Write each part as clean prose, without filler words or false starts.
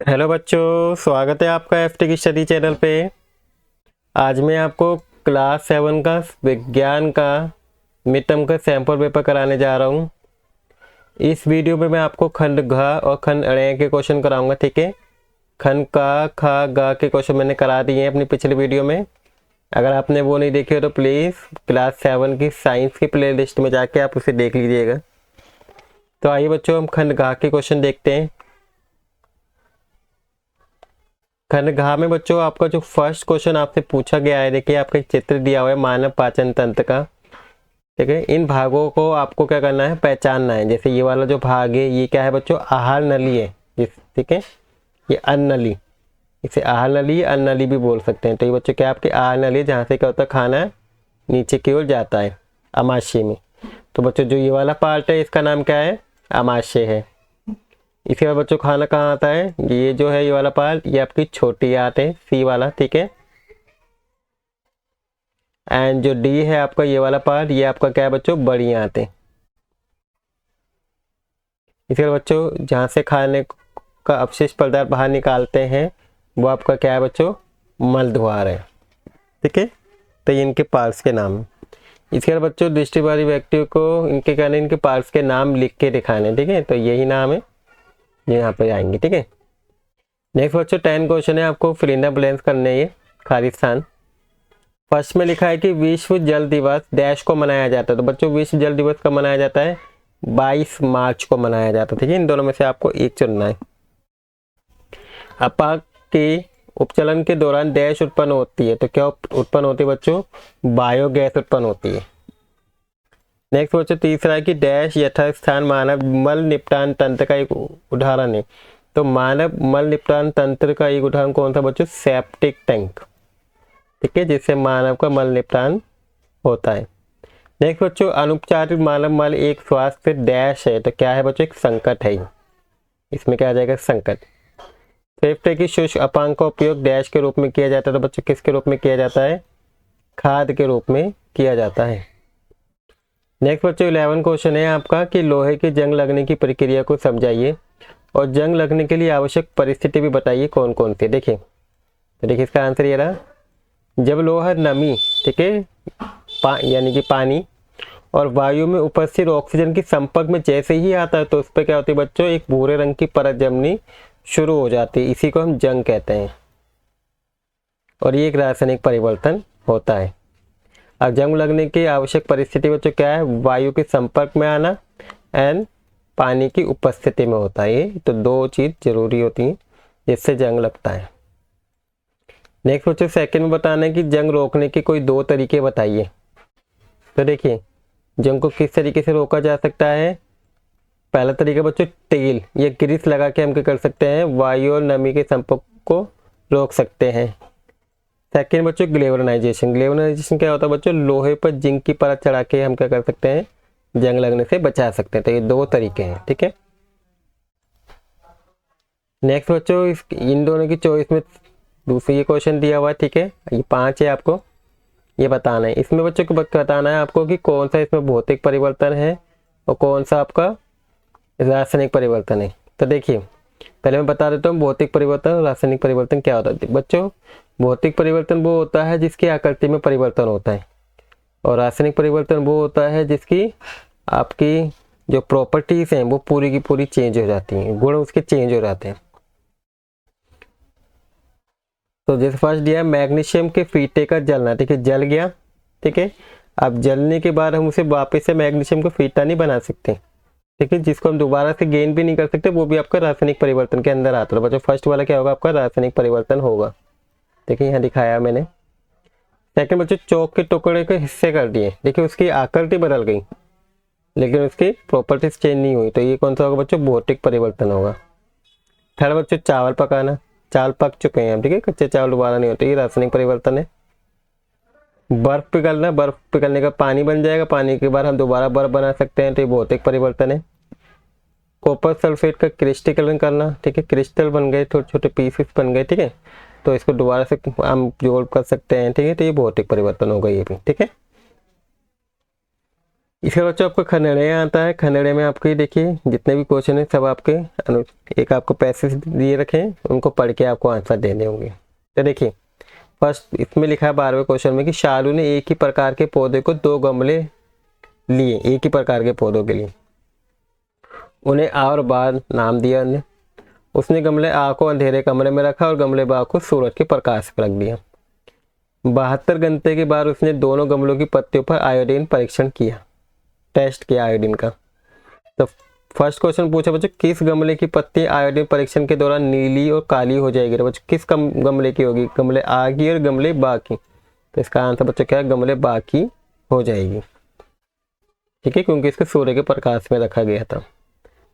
Hello बच्चों, स्वागत है आपका एफटी की स्टडी चैनल पे। आज मैं आपको क्लास 7 का विज्ञान का मिड टर्म का सैंपल पेपर कराने जा रहा हूँ। इस वीडियो में मैं आपको खंड घ और खंड ण के क्वेश्चन कराऊंगा, ठीक है। खंड का, ख, ग के क्वेश्चन मैंने करा दिए हैं अपनी पिछले वीडियो में। अगर आपने वो नहीं देखे हो तो प्लीज़ क्लास 7 की साइंस की प्ले लिस्ट में जाके आप उसे देख लीजिएगा। तो आइए बच्चों, हम खंड घ के क्वेश्चन देखते हैं। खंड घ में बच्चों आपका जो फर्स्ट क्वेश्चन आपसे पूछा गया है, देखिए आपका एक चित्र दिया हुआ है मानव पाचन तंत्र का, ठीक है। इन भागों को आपको क्या करना है, पहचानना है। जैसे ये वाला जो भाग है ये क्या है बच्चों, आहार नली है, ठीक है। ये अन्न नली, इसे आहार नली अन्न नली भी बोल सकते हैं। तो ये बच्चों क्या आपकी आहार नली, जहाँ से क्या होता है, खाना नीचे की ओर जाता है आमाशय में। तो बच्चों जो ये वाला पार्ट है इसका नाम क्या है, आमाशय है। इसके बाद बच्चों खाना कहाँ आता है, ये जो है ये वाला पार्ट, ये आपकी छोटी आंत है, सी वाला, ठीक है। एंड जो डी है आपका ये वाला पार्ट, ये आपका क्या है बच्चों, बड़ी आंत है। इसके बाद बच्चों जहाँ से खाने का अवशिष्ट पदार्थ बाहर निकालते हैं वो आपका क्या है बच्चों, मल द्वार है, ठीक है। तो ये इनके पार्ट्स के नाम है। इसके बाद बच्चों दृष्टिबारी व्यक्तियों को इनके कहने इनके पार्ट्स के नाम लिख के दिखाने, ठीक है। तो यही नाम है, ये यहाँ पे आएंगे, ठीक है। नेक्स्ट बच्चों 10 क्वेश्चन है, आपको फिल इन द ब्लैंक्स करने हैं। ये खाली स्थान। फर्स्ट में लिखा है कि विश्व जल दिवस डैश को मनाया जाता है। तो बच्चों विश्व जल दिवस कब मनाया जाता है, 22 मार्च को मनाया जाता है, ठीक है। इन दोनों में से आपको एक चुनना है। अपाक के उपचलन के दौरान डैश उत्पन्न होती है। तो क्या उत्पन्न होती है बच्चों, बायोगैस उत्पन्न होती है। नेक्स्ट बच्चों तीसरा है कि डैश यथास्थान मानव मल निपटान तंत्र का एक उदाहरण है। तो मानव मल निपटान तंत्र का एक उदाहरण कौन सा बच्चों, सेप्टिक टैंक, ठीक है, जिससे मानव का मल निपटान होता है। नेक्स्ट बच्चों अनुपचारित मानव मल एक स्वास्थ्य डैश है। तो क्या है बच्चों, एक संकट है। इसमें क्या आ जाएगा, संकट। फेफड़े की शुष्क अपांग का उपयोग डैश के रूप में किया जाता है। तो बच्चों किसके रूप में किया जाता है, खाद के रूप में किया जाता है। नेक्स्ट बच्चों 11 क्वेश्चन है आपका कि लोहे की जंग लगने की प्रक्रिया को समझाइए और जंग लगने के लिए आवश्यक परिस्थिति भी बताइए कौन कौन सी। देखिए तो देखिए इसका आंसर ये रहा, जब लोहा नमी, ठीक है, यानी कि पानी और वायु में उपस्थित ऑक्सीजन के संपर्क में जैसे ही आता है तो उस पर क्या होती है बच्चों, एक भूरे रंग की परत जमनी शुरू हो जाती है। इसी को हम जंग कहते हैं और ये एक रासायनिक परिवर्तन होता है। अब जंग लगने की आवश्यक परिस्थिति बच्चों क्या है, वायु के संपर्क में आना एंड पानी की उपस्थिति में होता है। ये तो दो चीज जरूरी होती हैं जिससे जंग लगता है। नेक्स्ट बच्चों सेकंड में बताना है कि जंग रोकने के कोई दो तरीके बताइए। तो देखिए जंग को किस तरीके से रोका जा सकता है। पहला तरीका बच्चों तेल या ग्रीस लगा के हम क्या कर सकते हैं, वायु और नमी के संपर्क को रोक सकते हैं। सेकेंड बच्चों ग्लेवनाइजेशन। ग्लेवनाइजेशन क्या होता है बच्चों, लोहे पर जिंक की परत चढ़ा के हम क्या कर सकते हैं, जंग लगने से बचा सकते हैं। तो ये दो तरीके हैं, ठीक है। नेक्स्ट बच्चों इन दोनों की चॉइस में दूसरी ये क्वेश्चन दिया हुआ है, ठीक है। ये 5 है, आपको ये बताना है। इसमें बच्चों को बताना है आपको कि कौन सा इसमें भौतिक परिवर्तन है और कौन सा आपका रासायनिक परिवर्तन है। तो देखिए पहले मैं बता देता हूँ भौतिक परिवर्तन और रासायनिक परिवर्तन क्या होता है। बच्चों भौतिक परिवर्तन वो होता है जिसकी आकृति में परिवर्तन होता है और रासायनिक परिवर्तन वो होता है जिसकी आपकी जो प्रॉपर्टीज हैं वो पूरी की पूरी चेंज हो जाती हैं, गुण उसके चेंज हो जाते हैं। तो जैसे फर्स्ट दिया मैग्नीशियम के फीते का जलना, ठीक है, जल गया, ठीक है। अब जलने के बाद हम उसे वापस से मैग्नीशियम का फीता नहीं बना सकते, ठीक है, जिसको हम दोबारा से गेन भी नहीं कर सकते, वो भी आपका रासायनिक परिवर्तन के अंदर आता है। बच्चों फर्स्ट वाला क्या होगा, आपका रासायनिक परिवर्तन होगा, देखिए यहाँ दिखाया मैंने। सेकंड बच्चों चौक के टुकड़े के हिस्से कर दिए, देखिए उसकी आकृति बदल गई लेकिन उसकी प्रॉपर्टीज चेंज नहीं हुई, तो ये कौन सा होगा बच्चों, भौतिक परिवर्तन होगा। थर्ड बच्चों चावल पकाना, चावल पक चुके हैं, ठीक है, कच्चे चावल दोबारा नहीं होते, ये रासायनिक परिवर्तन है। बर्फ पिघलना, बर्फ पिघलने का पानी बन जाएगा, पानी के बाद हम दोबारा बर्फ बना सकते हैं, तो ये भौतिक परिवर्तन है। कॉपर सल्फेट का क्रिस्टलीकरण करना, ठीक है, क्रिस्टल बन गए, छोटे छोटे पीसेस बन गए, ठीक है, तो इसको दोबारा से हम जोड़ कर सकते हैं, ठीक है, तो ये भौतिक परिवर्तन होगा ये भी, ठीक है। इसके बच्चों आपको खनड़े आता है। खनड़े में आपके देखिए जितने भी क्वेश्चन है सब आपके एक आपको पैसेज दिए रखे हैं, उनको पढ़ के आपको आंसर देने होंगे। तो देखिए फर्स्ट इसमें लिखा है 12वें क्वेश्चन में कि शालू ने एक ही प्रकार के पौधे को 2 गमले लिए, एक ही प्रकार के पौधों के लिए उन्हें आ और बा नाम दिया। उसने गमले आ को अंधेरे कमरे में रखा और गमले बा को सूरज के प्रकाश पर रख दिया। 72 घंटे के बाद उसने दोनों गमलों की पत्तियों पर आयोडीन परीक्षण किया, टेस्ट किया आयोडीन का। तो फर्स्ट क्वेश्चन पूछा बच्चों किस गमले की पत्ती आयोडीन परीक्षण के दौरान नीली और काली हो जाएगी। तो बच्चों किस गमले की होगी, गमले आ की और गमले बा की। तो इसका आंसर बच्चों क्या है, गमले बा की हो जाएगी, ठीक है, क्योंकि इसको सूर्य के प्रकाश में रखा गया था।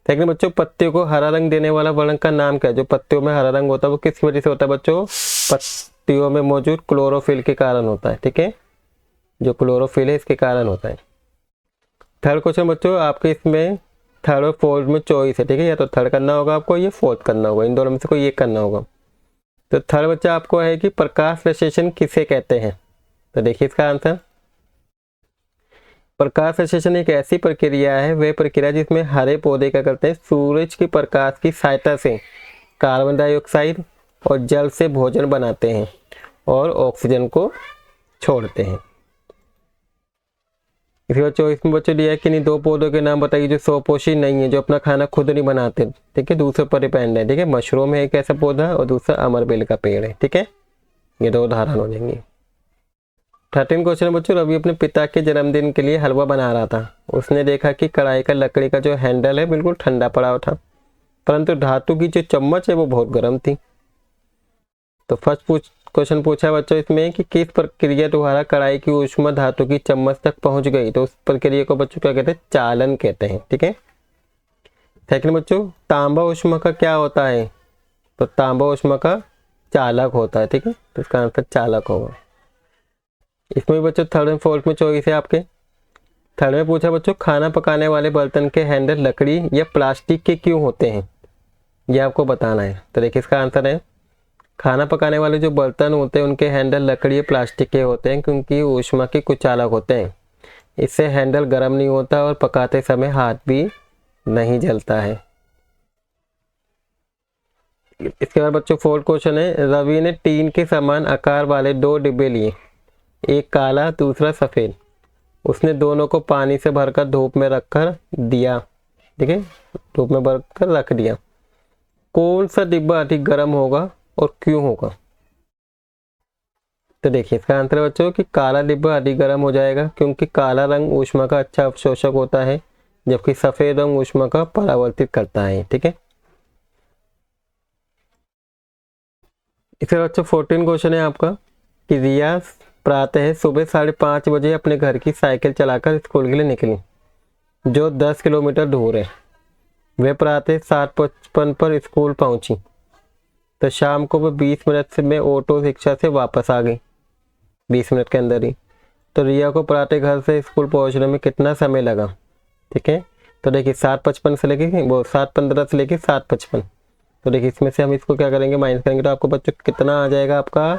सेकंड बच्चों पत्तियों को हरा रंग देने वाला वर्णक का नाम क्या है। जो पत्तियों में हरा रंग होता है वो किस वजह से होता है बच्चों, पत्तियों में मौजूद क्लोरोफिल के कारण होता है, ठीक है, जो क्लोरोफिल है इसके कारण होता है। थर्ड क्वेश्चन बच्चों आपके इसमें थर्ड और फोर्थ में चॉइस है, ठीक है, या तो थर्ड करना होगा आपको, ये फोर्थ करना होगा, इन दोनों में से कोई एक करना होगा। तो थर्ड बच्चा आपको है कि प्रकाश संश्लेषण किसे कहते हैं। तो देखिए इसका आंसर, प्रकाश संश्लेषण एक ऐसी प्रक्रिया है, वह प्रक्रिया जिसमें हरे पौधे क्या करते हैं, सूरज के प्रकाश की सहायता से कार्बन डाइऑक्साइड और जल से भोजन बनाते हैं और ऑक्सीजन को छोड़ते हैं। इसके बाद चॉइस में बच्चों दिया है कि नहीं 2 पौधों के नाम बताइए जो स्वपोषी नहीं है, जो अपना खाना खुद नहीं बनाते, ठीक है, दूसरे पर डिपेंड है, ठीक है। मशरूम है एक ऐसा पौधा और दूसरा अमरबेल का पेड़ है, ठीक है, ये 2 उदाहरण हो जाएंगे। 13 क्वेश्चन बच्चों रवि अपने पिता के जन्मदिन के लिए हलवा बना रहा था। उसने देखा कि कढ़ाई का लकड़ी का जो हैंडल है बिल्कुल ठंडा पड़ा हुआ था, परंतु धातु की जो चम्मच है वो बहुत गर्म थी। तो फर्स्ट क्वेश्चन पूछा बच्चों इसमें कि किस प्रक्रिया द्वारा कढ़ाई की ऊष्मा धातु की चम्मच तक पहुंच गई। तो उस प्रक्रिया को बच्चों क्या कहते हैं, चालन कहते हैं, ठीक है। सेकंड बच्चों तांबा ऊष्मा का क्या होता है। तो तांबा ऊष्मा का चालक होता है, ठीक है, तो इसका आंसर चालक होगा। इसमें बच्चों थर्ड एंड फोर्थ में चॉइस है आपके। थर्ड में पूछा बच्चों खाना पकाने वाले बर्तन के हैंडल लकड़ी या प्लास्टिक के क्यों होते हैं, यह आपको बताना है। तो देखिए इसका आंसर है खाना पकाने वाले जो बर्तन होते हैं उनके हैंडल लकड़ी या प्लास्टिक के होते हैं, क्योंकि ऊष्मा के कुछ चालक होते हैं। इससे हैंडल गर्म नहीं होता और पकाते समय हाथ भी नहीं जलता है। इसके बाद बच्चों फोर्थ क्वेश्चन है रवि ने टीन के समान आकार वाले 2 डिब्बे लिए, एक काला दूसरा सफ़ेद। उसने दोनों को पानी से भरकर धूप में रखकर दिया, ठीक है, धूप में भरकर रख दिया। कौन सा डिब्बा अधिक गर्म होगा और क्यों होगा। तो देखिए इसका आंसर है बच्चों कि काला डिब्बा अधिक गर्म हो जाएगा, क्योंकि काला रंग ऊष्मा का अच्छा अवशोषक होता है, जबकि सफ़ेद रंग ऊष्मा का परावर्तित करता है, ठीक है। इसके बच्चों 14 क्वेश्चन है आपका कि रिया प्रातः सुबह 5:30 बजे अपने घर की साइकिल चलाकर स्कूल के लिए निकली, जो 10 किलोमीटर दूर है। वे प्रातः 7:55 पर स्कूल पहुंची, तो शाम को वह 20 मिनट में ऑटो रिक्शा से वापस आ गई, 20 मिनट के अंदर ही। तो रिया को प्रातः घर से स्कूल पहुंचने में कितना समय लगा, ठीक है। तो देखिए 7:55 से लेके वो 7:15 से लेके 7:55। तो देखिए इसमें से हम इसको क्या करेंगे, माइनस करेंगे, तो आपको बच्चों कितना आ जाएगा, आपका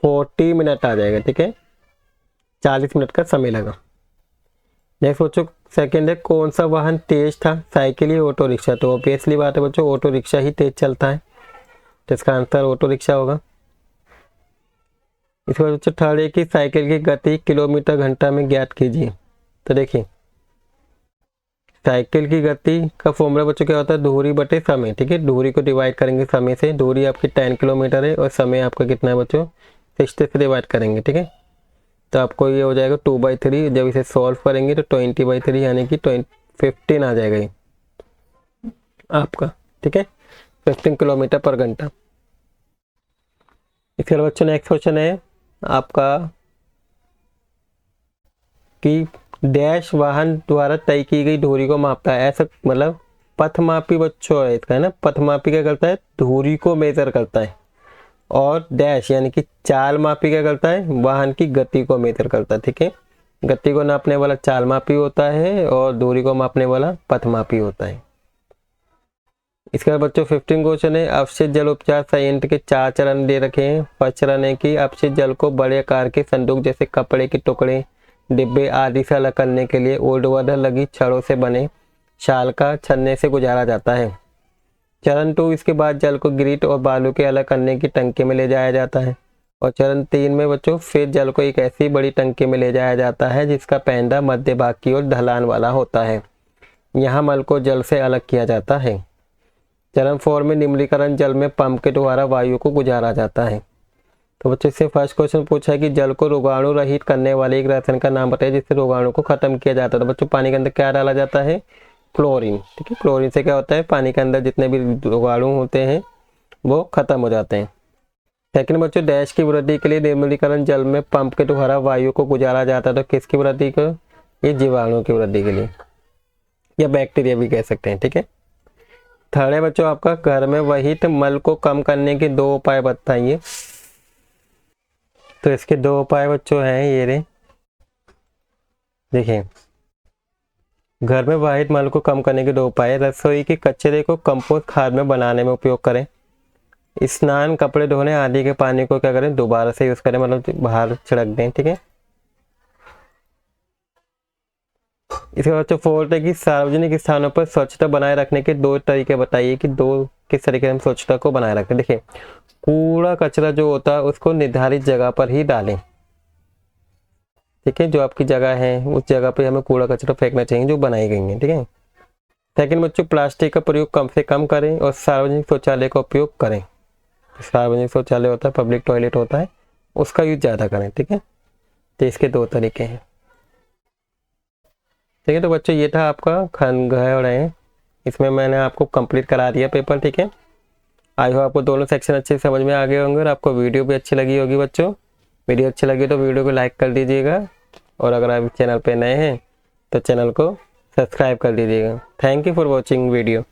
40 मिनट आ जाएगा, ठीक है, 40 मिनट का समय लगा। नेक्स्ट बच्चों सेकंड है कौन सा वाहन तेज था, साइकिल या ऑटो रिक्शा। तो ऑब्वियसली बात है बच्चों ऑटो रिक्शा ही तेज चलता है, तो इसका आंसर ऑटो रिक्शा होगा। इसके बाद बच्चों थर्ड है कि साइकिल की गति किलोमीटर घंटा में ज्ञात कीजिए। तो देखिए साइकिल की गति का फॉर्मूला बच्चों क्या होता है, दूरी बटे समय, ठीक है, दूरी को डिवाइड करेंगे समय से। दूरी आपकी 10 किलोमीटर है और समय आपका कितना है बच्चों, 60 से डिवाइड करेंगे, ठीक है। तो आपको ये हो जाएगा 2/3। जब इसे सॉल्व करेंगे तो 20/3 यानी कि 15 आ जाएगा ये आपका, ठीक है, 15 किलोमीटर पर घंटा। इसके बाद बच्चों नेक्स्ट क्वेश्चन है आपका कि डैश वाहन द्वारा तय की गई दूरी को मापता है। ऐसा मतलब पथमापी बच्चों है इसका, है ना, पथमापी क्या करता है, दूरी को मेजर करता है, और डैश यानी कि चाल मापी क्या करता है, वाहन की गति को मेजर करता है, ठीक है। गति को नापने वाला चाल मापी होता है और दूरी को मापने वाला पथमापी होता है। इसके बाद बच्चों 15 क्वेश्चन है अपशिष्ट जल उपचार संयंत्र के 4 चरण दे रखे हैं। फर्स्ट चरण है कि अपशिष्ट जल को बड़े आकार के संदूक जैसे कपड़े के टुकड़े डिब्बे आदि से अलग करने के लिए ऊर्ध्वाधर लगी छड़ों से बने शाल का छन्ने से गुजारा जाता है। चरण 2 इसके बाद जल को गिरीट और बालू के अलग करने की टंकी में ले जाया जाता है। और चरण 3 में बच्चों फिर जल को एक ऐसी बड़ी टंकी में ले जाया जाता है जिसका पैंदा मध्य भाग की ओर ढलान वाला होता है। यहाँ मल को जल से अलग किया जाता है। चरण 4 में निम्नीकरण जल में पंप के द्वारा वायु को गुजारा जाता है। तो बच्चों इससे फर्स्ट क्वेश्चन पूछा है कि जल को रोगाणु रहित करने वाले एक रसायन का नाम बताइए जिससे रोगाणु को खत्म किया जाता है। तो बच्चों पानी के अंदर क्या डाला जाता है? क्लोरीन। ठीक है, क्लोरीन से क्या होता है, पानी के अंदर जितने भी रोगाणु होते हैं वो खत्म हो जाते हैं। सेकंड बच्चों डैश की वृद्धि के लिए निम्नीकरण जल में पंप के द्वारा वायु को गुजारा जाता है। तो किसकी वृद्धि को? ये जीवाणु की वृद्धि के लिए या बैक्टीरिया भी कह सकते हैं। ठीक है। थर्ड है बच्चों आपका घर में वहित मल को कम करने के 2 उपाय बताइए। तो इसके 2 उपाय बच्चों हैं ये रे, देखिए घर में वाहित मल को कम करने के 2 उपाय। रसोई के कचरे को कंपोस्ट खाद में बनाने में उपयोग करें। स्नान, कपड़े धोने आदि के पानी को क्या करें? दोबारा से यूज करें, मतलब बाहर छिड़क दें। ठीक है। इसके बाद बच्चों फोर्थ है कि सार्वजनिक स्थानों पर स्वच्छता बनाए रखने के 2 तरीके बताइए कि किस तरीके से हम स्वच्छता को बनाए रखते हैं। देखिए कूड़ा कचरा जो होता है उसको निर्धारित जगह पर ही डालें। ठीक है, जो आपकी जगह है उस जगह पे हमें कूड़ा कचरा फेंकना चाहिए जो बनाई गई है। ठीक है। सेकंड बच्चों प्लास्टिक का प्रयोग कम से कम करें और सार्वजनिक शौचालय का उपयोग करें। सार्वजनिक शौचालय होता है, पब्लिक टॉयलेट होता है, उसका यूज ज़्यादा करें। ठीक है। तो इसके 2 तरीके हैं। ठीक है, तो बच्चों ये था आपका खंड और है, इसमें मैंने आपको कंप्लीट करा दिया पेपर। ठीक है। आई होप आपको दोनों सेक्शन अच्छे से समझ में आ गए होंगे और आपको वीडियो भी अच्छी लगी होगी। बच्चों वीडियो अच्छी लगी तो वीडियो को लाइक कर दीजिएगा और अगर आप चैनल पे नए हैं तो चैनल को सब्सक्राइब कर दीजिएगा। Thank you for watching video.